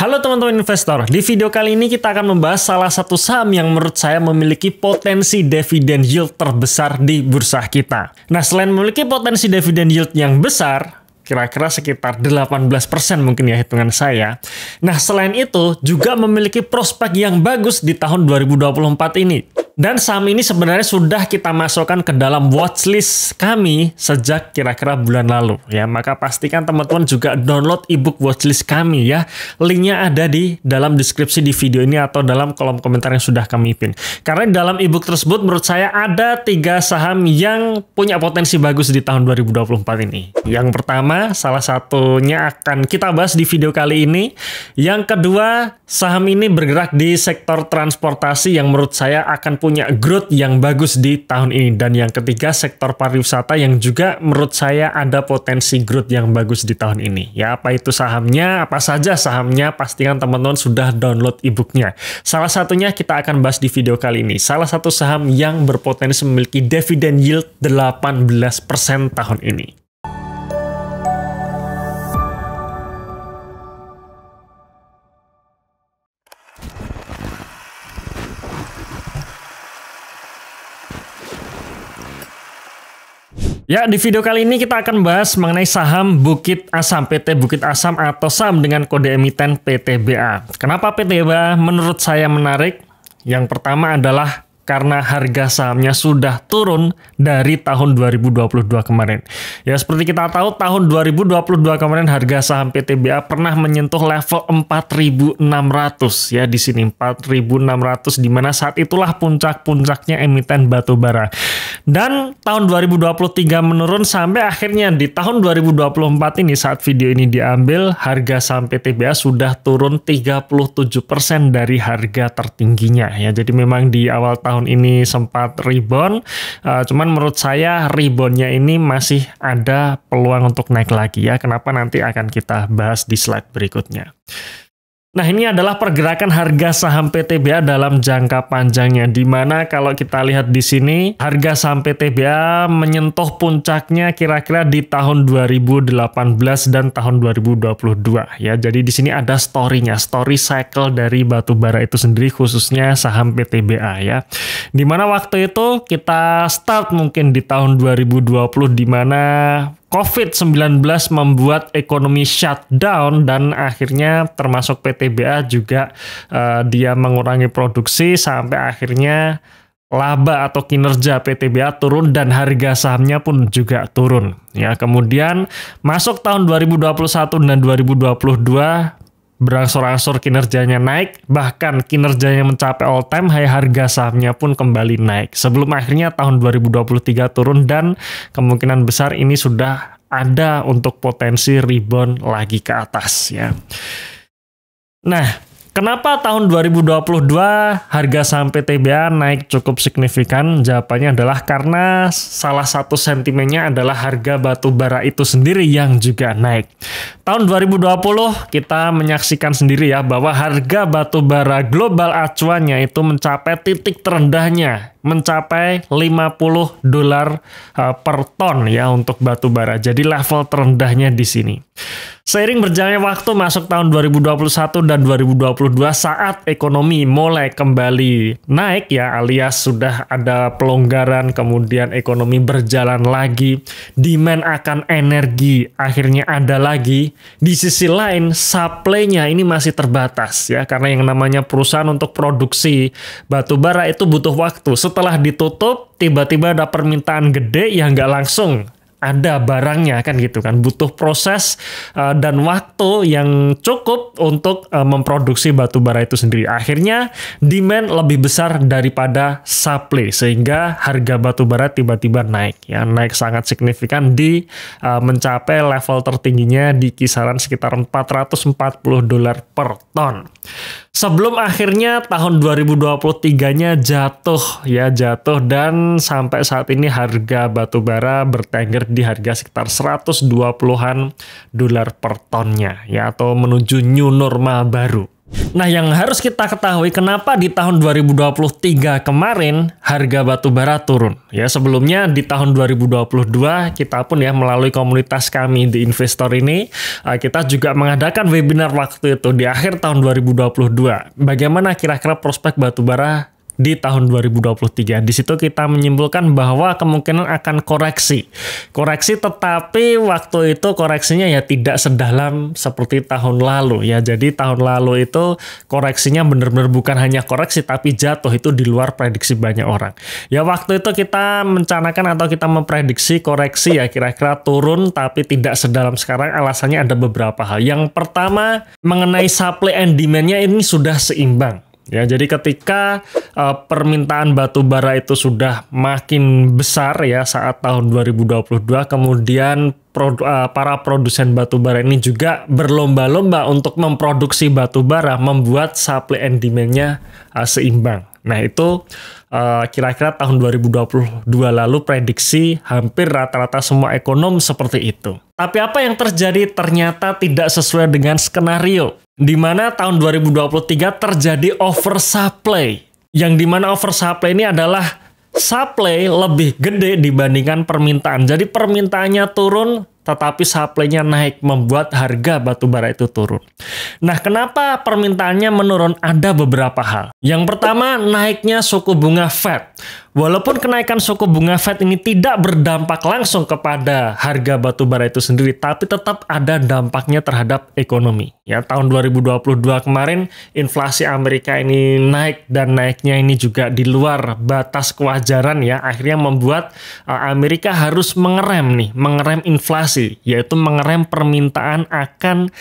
Halo teman-teman investor, di video kali ini kita akan membahas salah satu saham yang menurut saya memiliki potensi dividen yield terbesar di bursa kita. Nah, selain memiliki potensi dividen yield yang besar, kira-kira sekitar 18% mungkin ya hitungan saya. Nah, selain itu juga memiliki prospek yang bagus di tahun 2024 ini. Dan saham ini sebenarnya sudah kita masukkan ke dalam watchlist kami sejak kira-kira bulan lalu ya. Maka pastikan teman-teman juga download ebook watchlist kami ya. Linknya ada di dalam deskripsi di video ini atau dalam kolom komentar yang sudah kami pin. Karena di dalam ebook tersebut menurut saya ada 3 saham yang punya potensi bagus di tahun 2024 ini. Yang pertama, salah satunya akan kita bahas di video kali ini. Yang kedua, saham ini bergerak di sektor transportasi yang menurut saya akan punya growth yang bagus di tahun ini. Dan yang ketiga, sektor pariwisata yang juga menurut saya ada potensi growth yang bagus di tahun ini. Ya, apa itu sahamnya? Apa saja sahamnya? Pastikan teman-teman sudah download ebooknya. Salah satunya kita akan bahas di video kali ini. Salah satu saham yang berpotensi memiliki dividen yield 18% tahun ini. Ya, di video kali ini kita akan bahas mengenai saham Bukit Asam, PT Bukit Asam atau saham dengan kode emiten PTBA. Kenapa PTBA menurut saya menarik? Yang pertama adalah karena harga sahamnya sudah turun dari tahun 2022 kemarin. Ya, seperti kita tahu tahun 2022 kemarin harga saham PTBA pernah menyentuh level 4.600 ya, di sini 4.600, di mana saat itulah puncak-puncaknya emiten batubara. Dan tahun 2023 menurun sampai akhirnya di tahun 2024 ini saat video ini diambil harga saham PTBA sudah turun 37% dari harga tertingginya ya. Jadi memang di awal tahun ini sempat rebound, cuman menurut saya reboundnya ini masih ada peluang untuk naik lagi ya. Kenapa nanti akan kita bahas di slide berikutnya. Nah, ini adalah pergerakan harga saham PTBA dalam jangka panjangnya, di mana kalau kita lihat di sini harga saham PTBA menyentuh puncaknya kira-kira di tahun 2018 dan tahun 2022 ya. Jadi di sini ada story-nya, story cycle dari batubara itu sendiri, khususnya saham PTBA ya. Di mana waktu itu kita start mungkin di tahun 2020, di mana COVID-19 membuat ekonomi shutdown dan akhirnya termasuk PTBA juga dia mengurangi produksi sampai akhirnya laba atau kinerja PTBA turun dan harga sahamnya pun juga turun. Ya, kemudian masuk tahun 2021 dan 2022 berangsur-angsur kinerjanya naik, bahkan kinerjanya mencapai all time high, harga sahamnya pun kembali naik. Sebelum akhirnya tahun 2023 turun dan kemungkinan besar ini sudah ada untuk potensi rebound lagi ke atas ya. Nah, kenapa tahun 2022 harga saham PTBA naik cukup signifikan? Jawabannya adalah karena salah satu sentimennya adalah harga batubara itu sendiri yang juga naik. Tahun 2020 kita menyaksikan sendiri ya bahwa harga batubara global acuannya itu mencapai titik terendahnya, mencapai $50 per ton ya untuk batubara. Jadi level terendahnya di sini. Seiring berjalannya waktu masuk tahun 2021 dan 2022 saat ekonomi mulai kembali naik ya, alias sudah ada pelonggaran, kemudian ekonomi berjalan lagi, demand akan energi akhirnya ada lagi. Di sisi lain supply-nya ini masih terbatas ya, karena yang namanya perusahaan untuk produksi batubara itu butuh waktu. Setelah ditutup tiba-tiba ada permintaan gede yang nggak langsung ada barangnya kan gitu kan, butuh proses dan waktu yang cukup untuk memproduksi batubara itu sendiri. Akhirnya demand lebih besar daripada supply sehingga harga batubara tiba-tiba naik ya, naik sangat signifikan di mencapai level tertingginya di kisaran sekitar $440 per ton. Sebelum akhirnya tahun 2023-nya jatuh dan sampai saat ini harga batubara bertengger di harga sekitar 120-an dolar per tonnya ya, atau menuju new normal baru. Nah, yang harus kita ketahui kenapa di tahun 2023 kemarin harga batu bara turun. Ya, sebelumnya di tahun 2022 kita pun ya melalui komunitas kami di Investor ini, kita juga mengadakan webinar waktu itu di akhir tahun 2022. Bagaimana kira-kira prospek batu bara di tahun 2023. Di situ kita menyimpulkan bahwa kemungkinan akan koreksi. Koreksi, tetapi waktu itu koreksinya ya tidak sedalam seperti tahun lalu ya. Jadi tahun lalu itu koreksinya benar-benar bukan hanya koreksi tapi jatuh, itu di luar prediksi banyak orang. Ya waktu itu kita mencanakan atau kita memprediksi koreksi ya kira-kira turun tapi tidak sedalam sekarang. Alasannya ada beberapa hal. Yang pertama mengenai supply and demand-nya ini sudah seimbang. Ya, jadi ketika permintaan batu bara itu sudah makin besar ya saat tahun 2022, kemudian para produsen batu bara ini juga berlomba-lomba untuk memproduksi batu bara, membuat supply and demand-nya seimbang. Nah, itu kira-kira tahun 2022 lalu prediksi hampir rata-rata semua ekonom seperti itu. Tapi apa yang terjadi ternyata tidak sesuai dengan skenario, di mana tahun 2023 terjadi oversupply. Yang di mana oversupply ini adalah supply lebih gede dibandingkan permintaan. Jadi permintaannya turun, tetapi supply-nya naik, membuat harga batu bara itu turun. Nah, kenapa permintaannya menurun? Ada beberapa hal. Yang pertama, naiknya suku bunga Fed. Walaupun kenaikan suku bunga Fed ini tidak berdampak langsung kepada harga batu bara itu sendiri, tapi tetap ada dampaknya terhadap ekonomi. Ya, tahun 2022 kemarin inflasi Amerika ini naik, dan naiknya ini juga di luar batas kewajaran ya. Akhirnya membuat Amerika harus mengerem inflasi, yaitu mengerem permintaan akan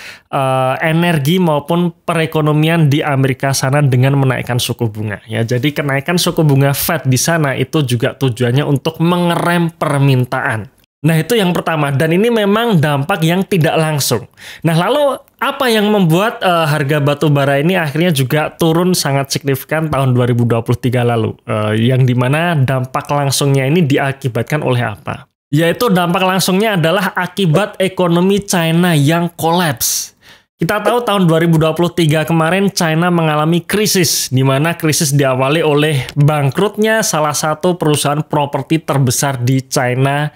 energi maupun perekonomian di Amerika sana dengan menaikkan suku bunga. Ya, jadi kenaikan suku bunga Fed di sana itu juga tujuannya untuk mengerem permintaan. Nah, itu yang pertama, dan ini memang dampak yang tidak langsung. Nah, lalu apa yang membuat harga batu bara ini akhirnya juga turun sangat signifikan tahun 2023 lalu? Yang dimana dampak langsungnya ini diakibatkan oleh apa? Yaitu dampak langsungnya adalah akibat ekonomi China yang kolaps. Kita tahu tahun 2023 kemarin China mengalami krisis, di mana krisis diawali oleh bangkrutnya salah satu perusahaan properti terbesar di China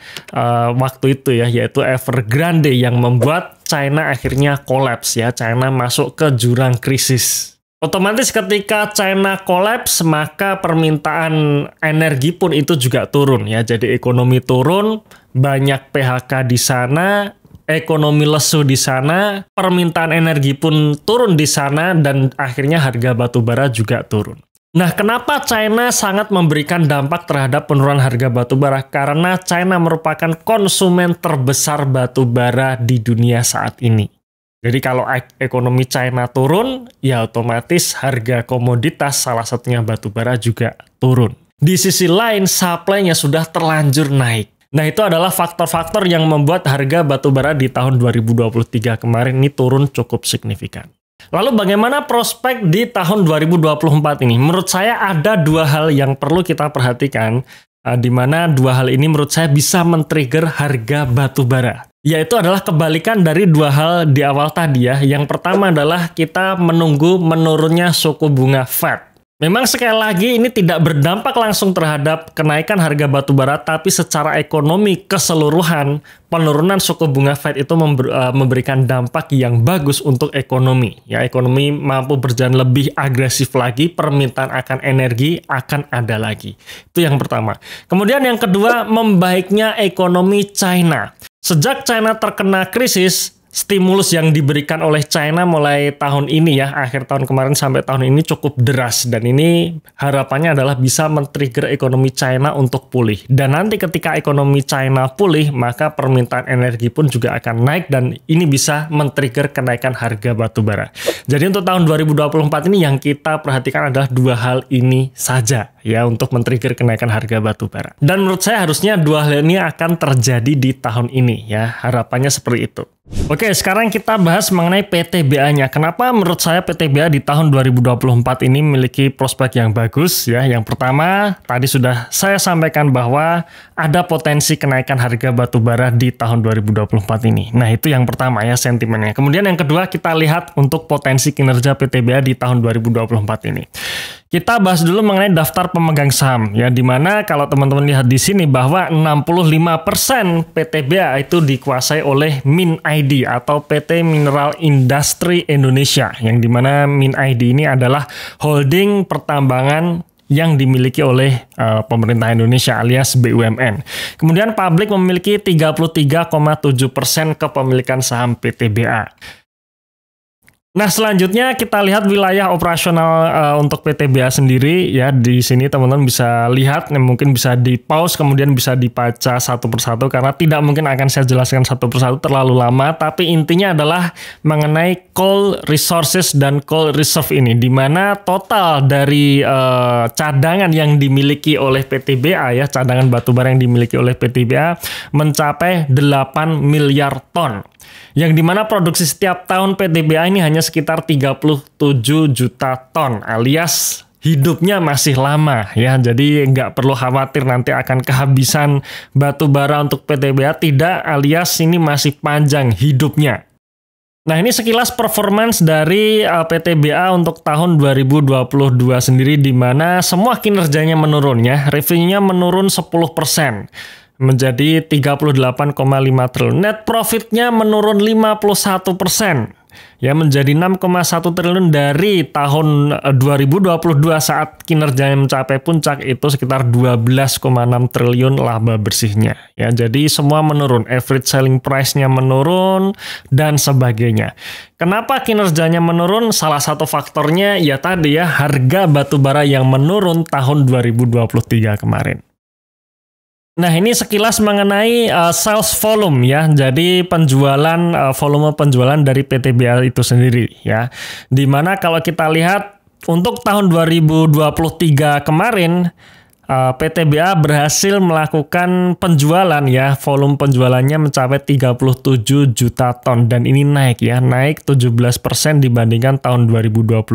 waktu itu ya, yaitu Evergrande, yang membuat China akhirnya kolaps ya. China masuk ke jurang krisis. Otomatis ketika China kolaps, maka permintaan energi pun itu juga turun ya. Jadi ekonomi turun, banyak PHK di sana, ekonomi lesu di sana, permintaan energi pun turun di sana, dan akhirnya harga batu bara juga turun. Nah, kenapa China sangat memberikan dampak terhadap penurunan harga batu bara? Karena China merupakan konsumen terbesar batu bara di dunia saat ini. Jadi kalau ekonomi China turun, ya otomatis harga komoditas salah satunya batu bara juga turun. Di sisi lain, supply-nya sudah terlanjur naik. Nah, itu adalah faktor-faktor yang membuat harga batu bara di tahun 2023 kemarin ini turun cukup signifikan. Lalu bagaimana prospek di tahun 2024 ini? Menurut saya ada dua hal yang perlu kita perhatikan, di mana dua hal ini menurut saya bisa men-trigger harga batu bara. Yaitu adalah kebalikan dari dua hal di awal tadi ya. Yang pertama adalah kita menunggu menurunnya suku bunga Fed. Memang sekali lagi ini tidak berdampak langsung terhadap kenaikan harga batu bara, tapi secara ekonomi keseluruhan penurunan suku bunga Fed itu memberikan dampak yang bagus untuk ekonomi. Ya, ekonomi mampu berjalan lebih agresif lagi, permintaan akan energi akan ada lagi. Itu yang pertama. Kemudian yang kedua, membaiknya ekonomi China. Sejak China terkena krisis, stimulus yang diberikan oleh China mulai tahun ini ya, akhir tahun kemarin sampai tahun ini cukup deras, dan ini harapannya adalah bisa men-trigger ekonomi China untuk pulih. Dan nanti ketika ekonomi China pulih, maka permintaan energi pun juga akan naik, dan ini bisa men-trigger kenaikan harga batu bara. Jadi untuk tahun 2024 ini yang kita perhatikan adalah dua hal ini saja ya untuk men-trigger kenaikan harga batu bara. Dan menurut saya harusnya dua hal ini akan terjadi di tahun ini ya, harapannya seperti itu. Oke, sekarang kita bahas mengenai PTBA-nya. Kenapa menurut saya PTBA di tahun 2024 ini memiliki prospek yang bagus ya. Yang pertama, tadi sudah saya sampaikan bahwa ada potensi kenaikan harga batu bara di tahun 2024 ini. Nah, itu yang pertama ya sentimennya. Kemudian yang kedua, kita lihat untuk potensi kinerja PTBA di tahun 2024 ini. Kita bahas dulu mengenai daftar pemegang saham ya, di mana kalau teman-teman lihat di sini bahwa 65% PTBA itu dikuasai oleh MinID atau PT Mineral Industri Indonesia, yang di mana MinID ini adalah holding pertambangan yang dimiliki oleh pemerintah Indonesia alias BUMN. Kemudian publik memiliki 33,7% kepemilikan saham PTBA. Nah, selanjutnya kita lihat wilayah operasional untuk PTBA sendiri ya. Di sini teman-teman bisa lihat, mungkin bisa di pause kemudian bisa dibaca satu persatu karena tidak mungkin akan saya jelaskan satu persatu terlalu lama, tapi intinya adalah mengenai coal resources dan coal reserve ini, di mana total dari cadangan yang dimiliki oleh PTBA ya, cadangan batubara yang dimiliki oleh PTBA mencapai 8 miliar ton. Yang dimana produksi setiap tahun PTBA ini hanya sekitar 37 juta ton, alias hidupnya masih lama ya. Jadi nggak perlu khawatir nanti akan kehabisan batu bara untuk PTBA, tidak, alias ini masih panjang hidupnya. Nah, ini sekilas performance dari PTBA untuk tahun 2022 sendiri, di mana semua kinerjanya menurun ya. Revenue-nya menurun 10%. Menjadi 38,5 triliun. Net profit-nya menurun 51%. Ya, menjadi 6,1 triliun dari tahun 2022 saat kinerjanya mencapai puncak itu sekitar 12,6 triliun laba bersihnya. Ya, jadi semua menurun, average selling price-nya menurun dan sebagainya. Kenapa kinerjanya menurun? Salah satu faktornya ya tadi ya, harga batubara yang menurun tahun 2023 kemarin. Nah, ini sekilas mengenai sales volume ya. Jadi volume penjualan dari PTBA itu sendiri ya. Dimana kalau kita lihat untuk tahun 2023 kemarin PTBA berhasil melakukan penjualan ya. Volume penjualannya mencapai 37 juta ton dan ini naik ya, naik 17% dibandingkan tahun 2022.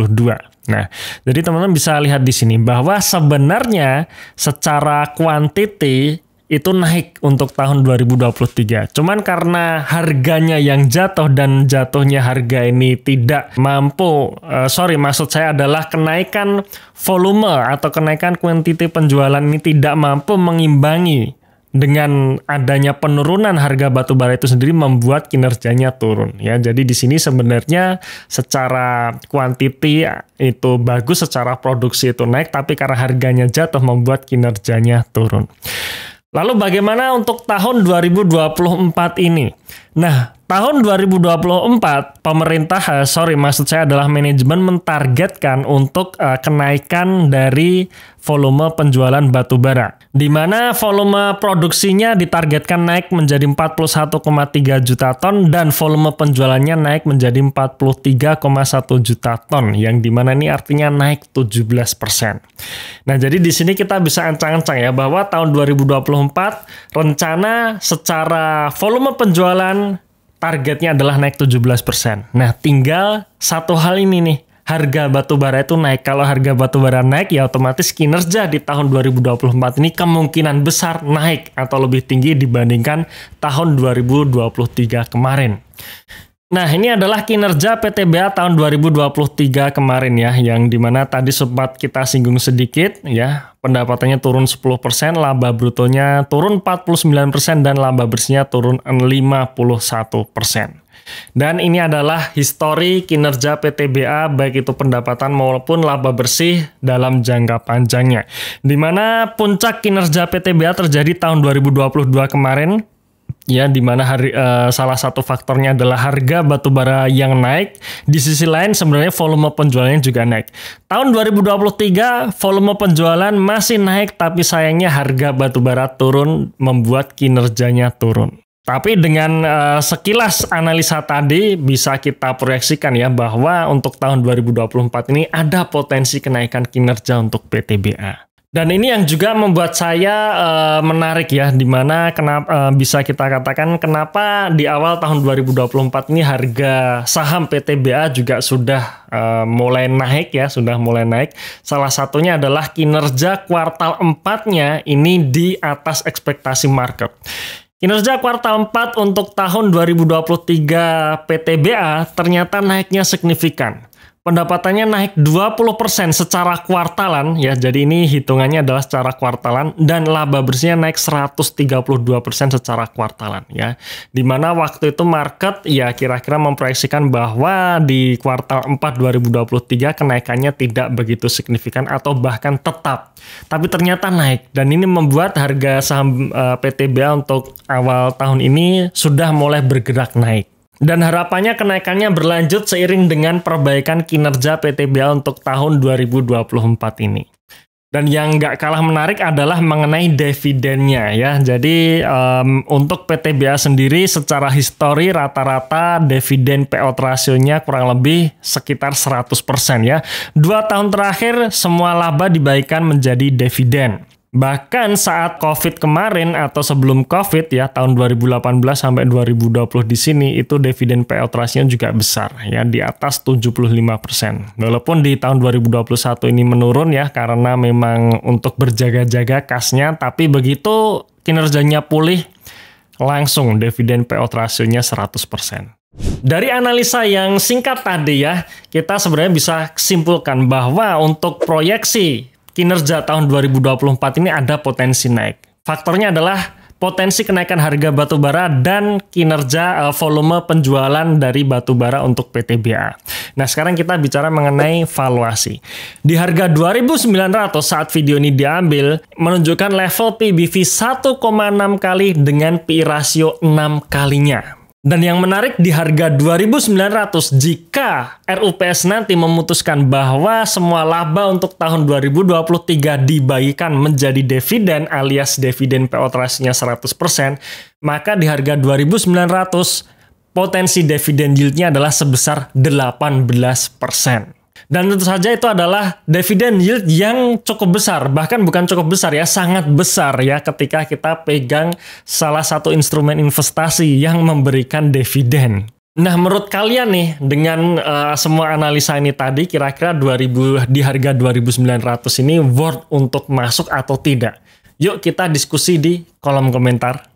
Nah, jadi teman-teman bisa lihat di sini bahwa sebenarnya secara quantity itu naik untuk tahun 2023. Cuman karena harganya yang jatuh dan jatuhnya harga ini tidak mampu, maksud saya adalah kenaikan volume atau kenaikan kuantiti penjualan ini tidak mampu mengimbangi dengan adanya penurunan harga batubara itu sendiri, membuat kinerjanya turun ya. Jadi di sini sebenarnya secara kuantiti itu bagus, secara produksi itu naik, tapi karena harganya jatuh membuat kinerjanya turun. Lalu bagaimana untuk tahun 2024 ini? Nah, tahun 2024 maksud saya adalah manajemen mentargetkan untuk kenaikan dari volume penjualan batubara, di mana volume produksinya ditargetkan naik menjadi 41,3 juta ton dan volume penjualannya naik menjadi 43,1 juta ton, yang dimana ini artinya naik 17%. Nah, jadi di sini kita bisa ancang-ancang ya bahwa tahun 2024 rencana secara volume penjualan targetnya adalah naik 17%. Nah, tinggal satu hal ini nih, harga batubara itu naik. Kalau harga batubara naik, ya otomatis kinerja di tahun 2024 ini kemungkinan besar naik atau lebih tinggi dibandingkan tahun 2023 kemarin. Nah, ini adalah kinerja PTBA tahun 2023 kemarin ya, yang dimana tadi sempat kita singgung sedikit ya, pendapatannya turun 10%, laba brutonya turun 49%, dan laba bersihnya turun 51%. Dan ini adalah histori kinerja PTBA, baik itu pendapatan maupun laba bersih dalam jangka panjangnya. Dimana puncak kinerja PTBA terjadi tahun 2022 kemarin, ya, di mana salah satu faktornya adalah harga batubara yang naik. Di sisi lain sebenarnya volume penjualannya juga naik. Tahun 2023 volume penjualan masih naik, tapi sayangnya harga batubara turun membuat kinerjanya turun. Tapi dengan sekilas analisa tadi bisa kita proyeksikan ya bahwa untuk tahun 2024 ini ada potensi kenaikan kinerja untuk PTBA. Dan ini yang juga membuat saya menarik ya, dimana kenapa bisa kita katakan kenapa di awal tahun 2024 ini harga saham PTBA juga sudah mulai naik ya, sudah mulai naik. Salah satunya adalah kinerja kuartal 4-nya ini di atas ekspektasi market. Kinerja kuartal 4 untuk tahun 2023 PTBA ternyata naiknya signifikan. Pendapatannya naik 20% secara kuartalan ya. Jadi ini hitungannya adalah secara kuartalan, dan laba bersihnya naik 132% secara kuartalan ya. Dimana waktu itu market ya kira-kira memproyeksikan bahwa di kuartal 4 2023 kenaikannya tidak begitu signifikan atau bahkan tetap. Tapi ternyata naik, dan ini membuat harga saham PTBA untuk awal tahun ini sudah mulai bergerak naik. Dan harapannya kenaikannya berlanjut seiring dengan perbaikan kinerja PTBA untuk tahun 2024 ini. Dan yang nggak kalah menarik adalah mengenai dividennya ya. Jadi untuk PTBA sendiri secara histori rata-rata dividen payout rasionya kurang lebih sekitar 100% ya. 2 tahun terakhir semua laba dibagikan menjadi dividen. Bahkan saat COVID kemarin atau sebelum COVID ya, tahun 2018 sampai 2020 di sini itu dividen payout ratio juga besar ya, di atas 75%. Walaupun di tahun 2021 ini menurun ya karena memang untuk berjaga-jaga kasnya, tapi begitu kinerjanya pulih langsung dividen payout ratio-nya 100%. Dari analisa yang singkat tadi ya, kita sebenarnya bisa simpulkan bahwa untuk proyeksi kinerja tahun 2024 ini ada potensi naik. Faktornya adalah potensi kenaikan harga batubara dan kinerja volume penjualan dari batubara untuk PTBA. Nah, sekarang kita bicara mengenai valuasi. Di harga 2.900 saat video ini diambil, menunjukkan level PBV 1,6 kali dengan PI rasio 6 kalinya. Dan yang menarik di harga 2.900 jika RUPS nanti memutuskan bahwa semua laba untuk tahun 2023 dibagikan menjadi dividen alias dividen payout ratio-nya 100%, maka di harga 2.900 potensi dividen yield-nya adalah sebesar 18%. Dan tentu saja itu adalah dividen yield yang cukup besar, bahkan bukan cukup besar ya, sangat besar ya ketika kita pegang salah satu instrumen investasi yang memberikan dividen. Nah, menurut kalian nih dengan semua analisa ini tadi, kira-kira di harga 2.900 ini worth untuk masuk atau tidak? Yuk kita diskusi di kolom komentar.